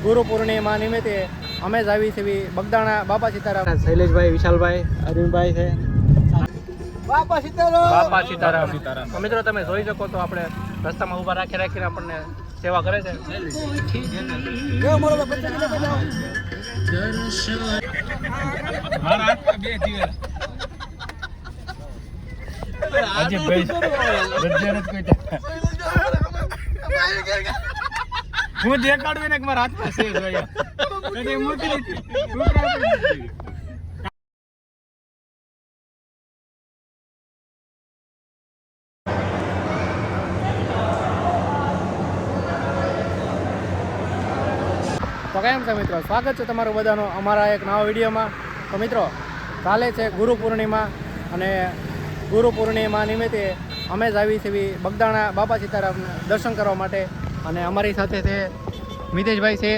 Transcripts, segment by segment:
ગુરુ પૂર્ણિમા નિમિત્તે અમે જ આવી છે બગદાણા બાપા સીતારામ, શૈલેષભાઈ, વિશાલભાઈ, અરવિંદભાઈ છે. બાપા સીતારામ. મિત્રો તમે જોઈ શકો તો આપણે રસ્તામાં ઊભા રાખીને આપણને સેવા કરે છે. હું દેખાડું ને મારા હાથમાં છે મૂકી દીધી. તો કેમ છે મિત્રો, સ્વાગત છે તમારું બધાનું અમારા એક નવા વિડીયોમાં. તો મિત્રો કાલે છે ગુરુ પૂર્ણિમા અને ગુરુ પૂર્ણિમા નિમિત્તે અમે જ આવી છે બગદાણા બાપા સીતારામ દર્શન કરવા માટે. અને અમારી સાથે છે મિતેશભાઈ છે,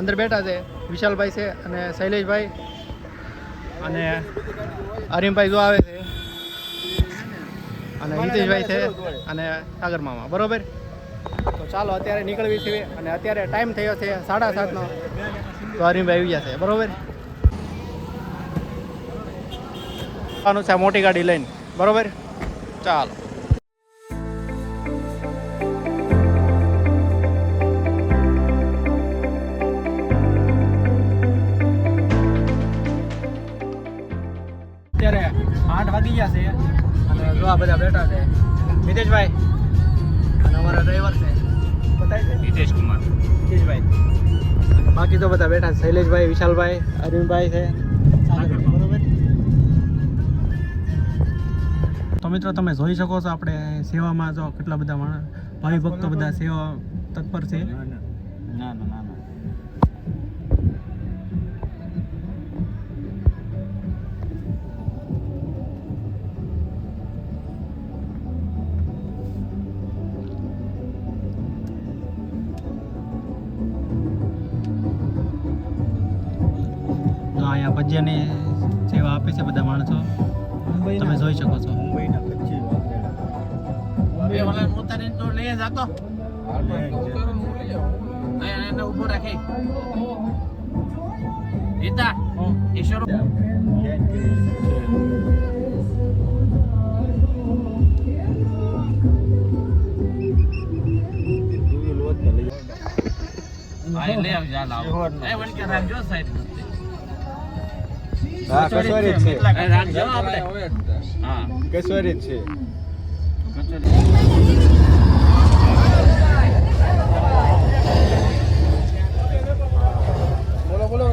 અંદર બેઠા છે, વિશાલભાઈ છે અને શૈલેષભાઈ અને અરીમભાઈ જો આવે છે અને મિતેશભાઈ છે અને સાગર મામા. બરોબર, તો ચાલો અત્યારે નીકળવી છે અને અત્યારે ટાઈમ થયો છે 7:30નો. તો અરીમભાઈ આવી ગયા છે. બરોબર, આનું છે મોટી ગાડી લઈને. બરોબર, ચાલો. અત્યારે 8 વાગી ગયા છે અને જો આ બધા બેઠા છે. મિતેશભાઈ અને અમારા ડ્રાઈવર છે બતાવી છે હિતેશ કુમાર, હિતેશભાઈ. બાકી તો બધા બેઠા છે, શૈલેષભાઈ, વિશાલભાઈ, અરવિંદભાઈ છે. બરોબર, તો મિત્રો તમે જોઈ શકો છો આપણે સેવામાં જો કેટલા બધા ભાવિ ભક્તો બધા સેવા તત્પર છે. ના. અહીંયા ભજીયાની સેવા આપે છે બધા માણસો, તમે જોઈ શકો છો. કસોરી છે. બોલો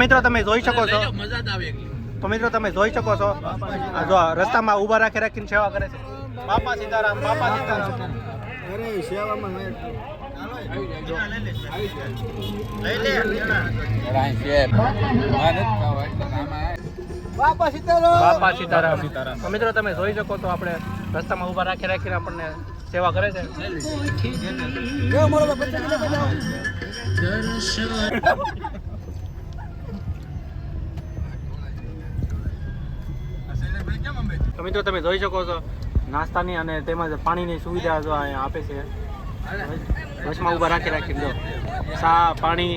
મિત્રો તમે જોઈ શકો છો. તો મિત્રો તમે જોઈ શકો છો જો રસ્તામાં ઊભા રાખીને સેવા કરે છે. બાપા સીતારામ, બાપા સીતારામ. અરે સેવામાં બાપા સીતારામ. તો મિત્રો તમે જોઈ શકો તો આપણે રસ્તામાં ઊભા રાખીને આપણને સેવા કરે છે. તો મિત્રો તમે જોઈ શકો છો નાસ્તાની અને તેમજ પાણીની સુવિધા જો અહીંયા આપે છે. બસમાં ઊભા રાખીને જો ચા, પાણી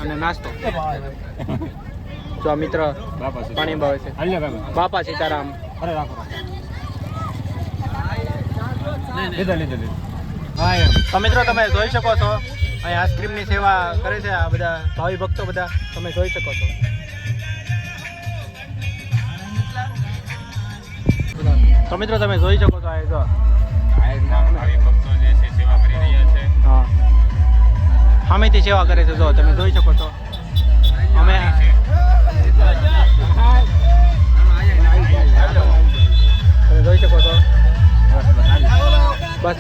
અને નાસ્તો. જો આ મિત્ર પાણી ભાવે છે. બાપા સીતારામ. તો મિત્રો તમે જોઈ શકો છો અહીંયા આઈસ્ક્રીમની સેવા કરે છે આ બધા ભાવિ ભક્તો બધા, તમે જોઈ શકો છો. તો મિત્રો તમે જોઈ શકો છો આ જો ભાવિ ભક્તો જે છે સેવા કરી રહ્યા છે. હા, સામેથી સેવા કરે છે. જો તમે જોઈ શકો છો અમે તમે જોઈ શકો છો. બસ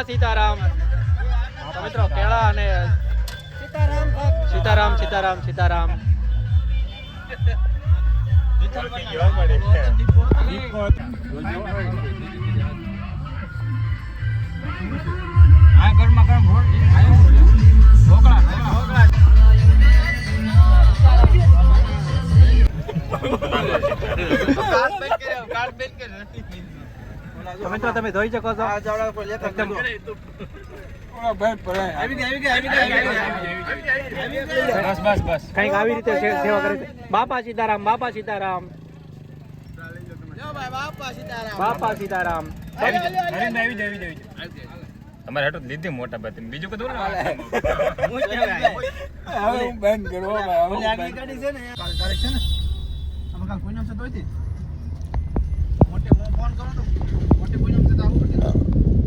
બાપા સીતારામ. મિત્રો કેળા અને સીતારામ સીતારામ સીતારામ. મિત્રો તમે જોઈ શકો છો એકદમ કઈક આવી રીતે સેવા કરે છે. બાપા સીતારામ બાપા સીતારામ બાપા સીતારામ. અમારે હેઠું લીધી મોટા ભાઈ બીજું કદું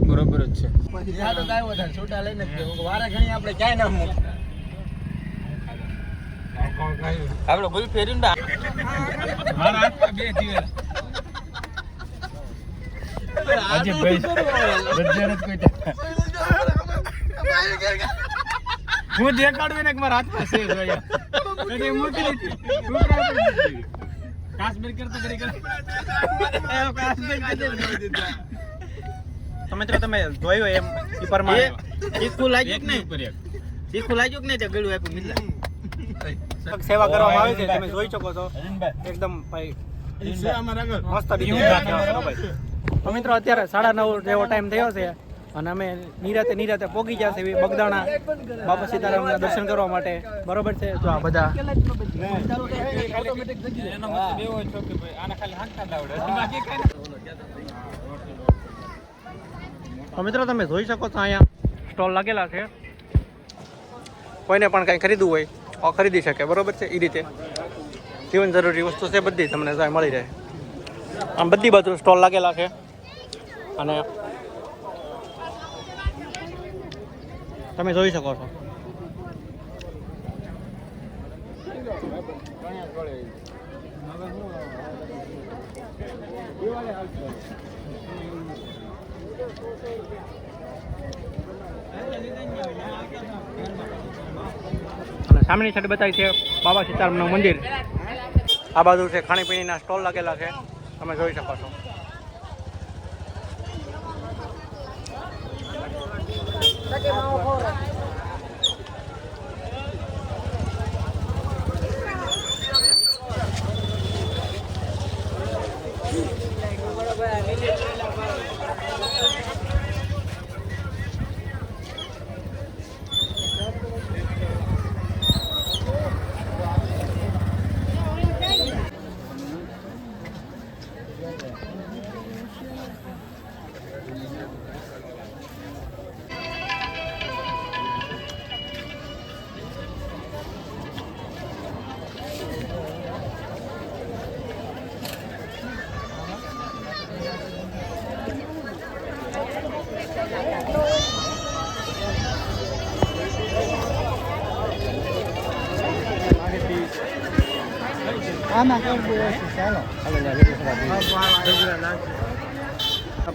બરોબર જ છે. આપડે ભૂલ ફેરી ને મારા હાથમાં બે જીવર હું દેખાડું ને મારા હાથમાં તો મિત્રો તમે જોયો એમ ઈ પ્રમાણે સેવા કરવામાં આવે છે. તમે જોઈ શકો છો એકદમ ભાઈ મસ્ત રીતે. તો મિત્રો અત્યારે 9:30 જેવો ટાઈમ થયો છે અને અમે નિરાતે પોગી જશે એવી બગદાણા બાપા સીતારામના દર્શન કરવા માટે. બરોબર છે. તો આ બધા તો મિત્રો તમે જોઈ શકો છો અહીંયા સ્ટોલ લાગેલા છે. કોઈને પણ કંઈ ખરીદવું હોય તો ખરીદી શકે. બરોબર છે. એ રીતે જીવન જરૂરી વસ્તુ છે બધી તમને મળી રહે. આમ બધી બાજુ સ્ટોલ લાગેલા છે અને તમે જોઈ શકો છો. અને સામેની સાઈડ બતાવી છે બાબા સીતારામનું મંદિર. આ બાજુ છે ખાણીપીણીના સ્ટોલ લાગેલા છે. તમે જોઈ શકો છો.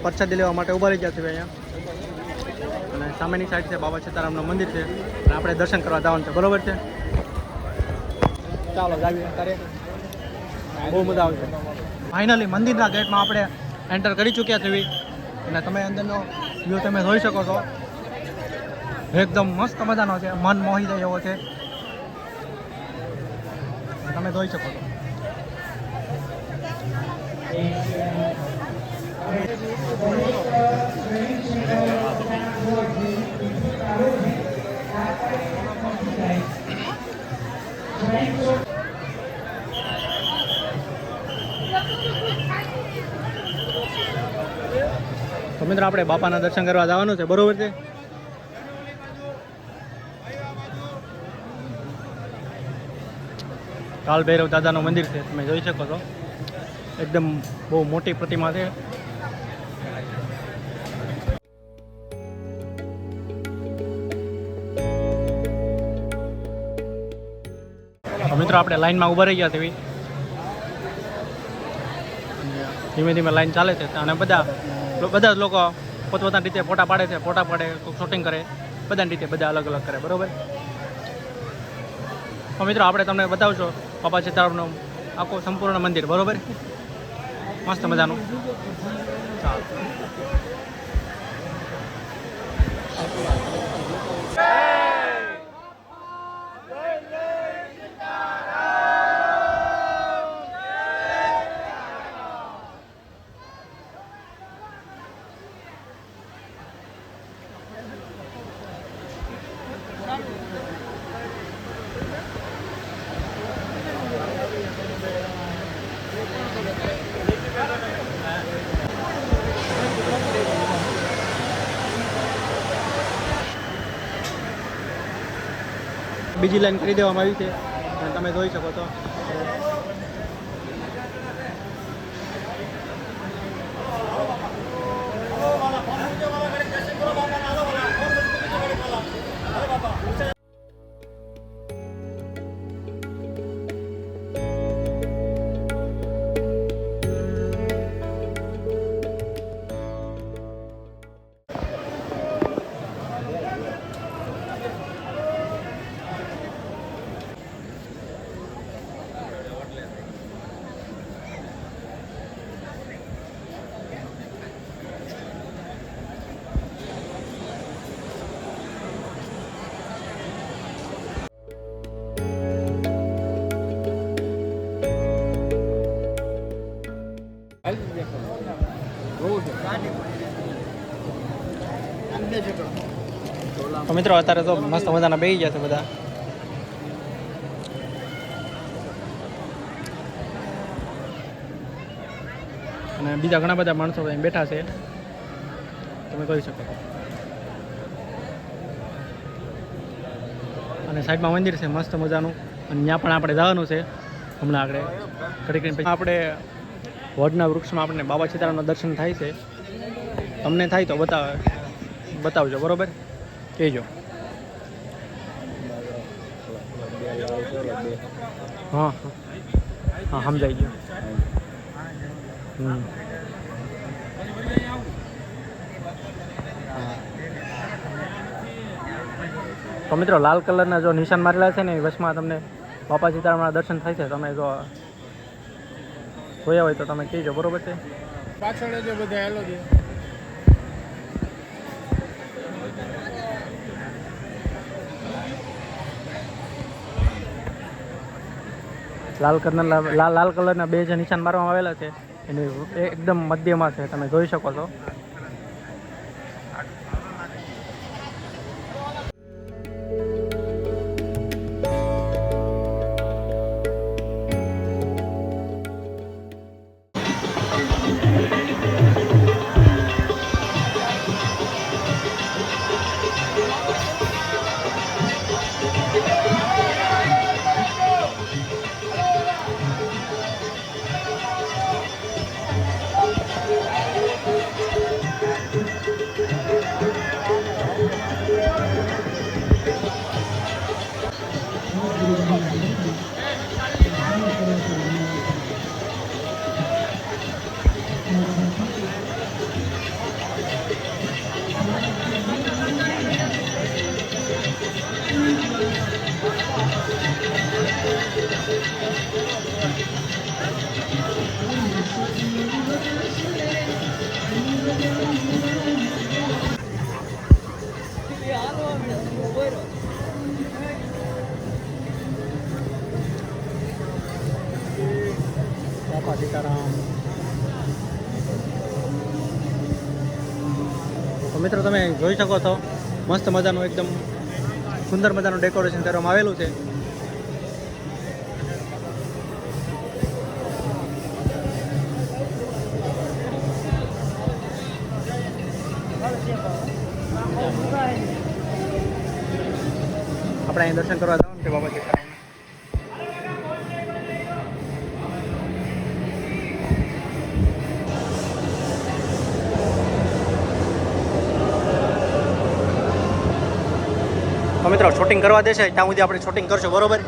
પ્રસાદી લેવા માટે ઉભા રહી ગયા છે અહીંયા. અને સામેની સાઈડ છે બાબા સીતારામનું મંદિર છે અને આપણે દર્શન કરવા જવાનું છે. બરોબર છે. ચાલો જાવીએ ત્યારે બહુ મજા આવશે. ફાઇનલી મંદિરના ગેટમાં આપણે એન્ટર કરી ચૂક્યા છીએ અને તમે અંદરનો વ્યૂ તમે જોઈ શકો છો. એકદમ મસ્ત મજાનો છે. મન મોહી જાય એવો છે. તમે જોઈ શકો છો. તો મિત્રો આપણે બાપાના દર્શન કરવા જવાનું છે. બરોબર છે. કાલ ભૈરવ દાદાનું મંદિર છે. તમે જોઈ શકો છો. એકદમ બહુ મોટી પ્રતિમા છે. મિત્રો આપણે લાઈનમાં ઊભા રહી ગયા છે. ધીમે ધીમે લાઈન ચાલે છે અને બધા જ લોકો પોતપોતાની રીતે ફોટા પાડે છે, ફોટા પાડે, કોઈ શૂટિંગ કરે, બધાની રીતે બધા અલગ અલગ કરે, બરાબર. તો મિત્રો આપણે તમને બતાવશો બાપા સીતારામનું આખું સંપૂર્ણ મંદિર, બરાબર, મસ્ત મજાનું. ચાલો. બીજી લાઈન કરી દેવામાં આવી છે અને તમે જોઈ શકો છો. તો મિત્રો અત્યારે તો મસ્ત મજાના બેસી ગયા છે બધા. અને બીજા ઘણા બધા માણસો અહીં બેઠા છે, તમે જોઈ શકો છો. અને સાઈડમાં મંદિર છે મસ્ત મજાનું, અને ત્યાં પણ આપણે જવાનું છે હમણાં આગળ ઘડી કરીને. પછી આપણે વડના વૃક્ષમાં આપણને બાબા સીતારામના દર્શન થાય છે. તમને થાય તો બતાવજો, બરાબર, કહેજો. હા હા, સમજાઈ ગયો. તો મિત્રો લાલ કલરના જો નિશાન મારેલા છે ને એ વચમાં તમને બાપા સીતારામના દર્શન થાય છે. તમે જો જોયા હોય તો તમે કહેજો, બરોબર છે. પાછળ જો બધા હેલો છે. લાલ કલરના બે જે નિશાન મારવામાં આવેલા છે એની એકદમ મધ્યમાં છે, તમે જોઈ શકો છો. બાપા સીતારામ. તો મિત્રો તમે જોઈ શકો છો મસ્ત મજાનું એકદમ સુંદર મજાનું ડેકોરેશન કરવામાં આવેલું છે. આપણે અહીં દર્શન કરવા જવાનું છે બાબા સીતારામ. તો મિત્રો શૂટિંગ કરવા દેશે ત્યાં સુધી આપણે શૂટિંગ કરશું, બરોબર.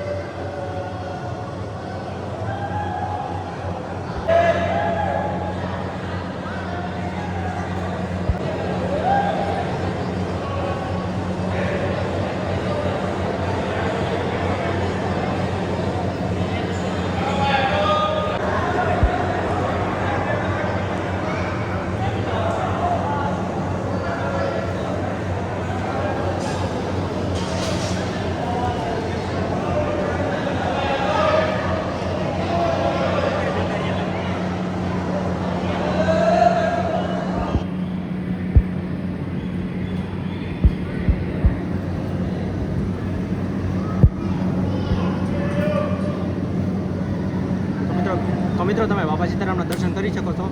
મિત્રો તમે બાપા સીતારામના દર્શન કરી શકો છો.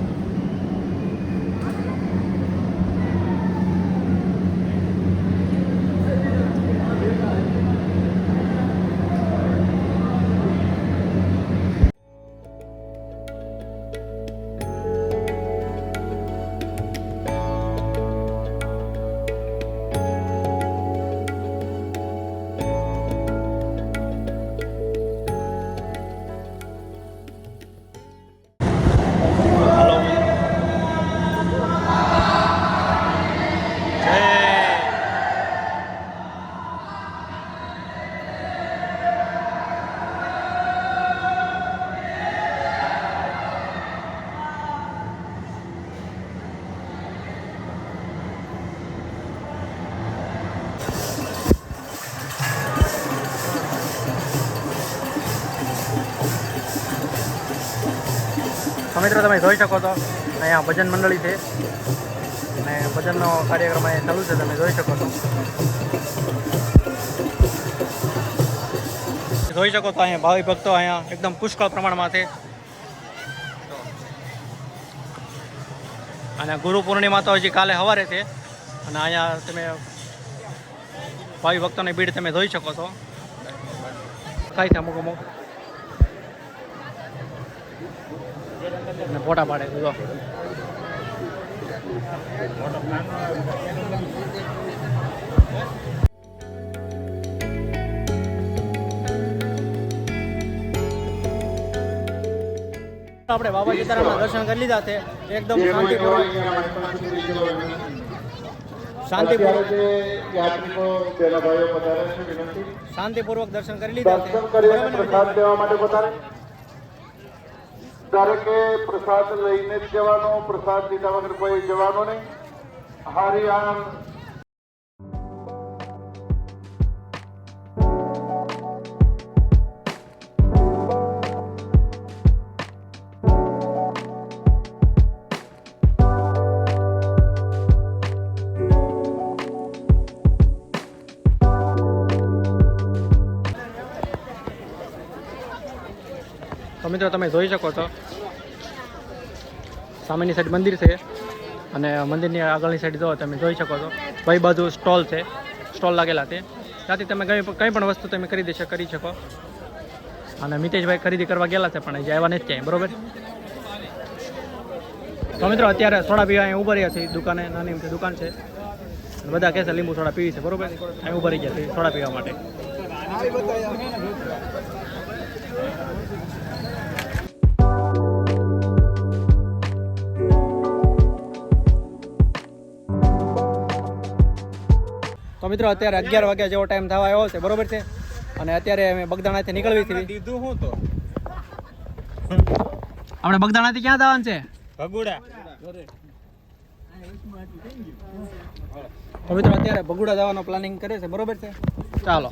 તો મિત્રો તમે જોઈ શકો છો અહીંયા ભજન મંડળી છે અને ભજનનો કાર્યક્રમ અહીંયા ચાલુ છે. તમે જોઈ શકો છો. જોઈ શકો છો અહીંયા ભાવિ ભક્તો અહીંયા એકદમ પુષ્કળ પ્રમાણમાં છે. અને ગુરુ પૂર્ણિમા તો હજી કાલે સવારે છે અને અહીંયા તમે ભાવિ ભક્તોની ભીડ તમે જોઈ શકો છો. ખાય છે અમુક અમુક અને ફોટા પાડે જો. આપણે બાબા સીતારામના દર્શન કરી લીધા છે. એકદમ શાંતિપૂર્વક દર્શન કરી લીધા છે. દરેકે પ્રસાદ લઈને જ જવાનો, પ્રસાદ લીધા વગર કોઈ જવાનો નહીં. હરિયાણ તો મિત્રો તમે જોઈ શકો છો સામેની સાઈડ મંદિર છે અને મંદિરની આગળની સાઈડ જો તમે જોઈ શકો છો ભાઈ બાજુ સ્ટોલ છે, સ્ટોલ લાગેલા છે. ત્યાંથી તમે કંઈ પણ વસ્તુ તમે કરી શકો. અને મિતેશભાઈ ખરીદી કરવા ગયેલા છે પણ હજી આવ્યા નથી ક્યાંય. બરોબર. તો મિત્રો અત્યારે સોડા પીવા અહીંયા ઉભા રહ્યા છે દુકાને. નાની એમથી દુકાન છે. બધા કહેશે લીંબુ સોડા પીવી છે. બરોબર. અહીં ઉભા રહી ગયા છે સોડા પીવા માટે. તો મિત્રો અત્યારે 11 વાગ્યા જેવો ટાઈમ થવા આવ્યો છે. બરોબર છે. અને અત્યારે અમે બગદાણાથી નીકળવી હતી. દીધું હું તો આપણે બગદાણાથી ક્યાં જવાનું છે? ભગુડા. તો મિત્રો અત્યારે ભગુડા જવાનો પ્લાનિંગ કરે છે. બરોબર છે. ચાલો.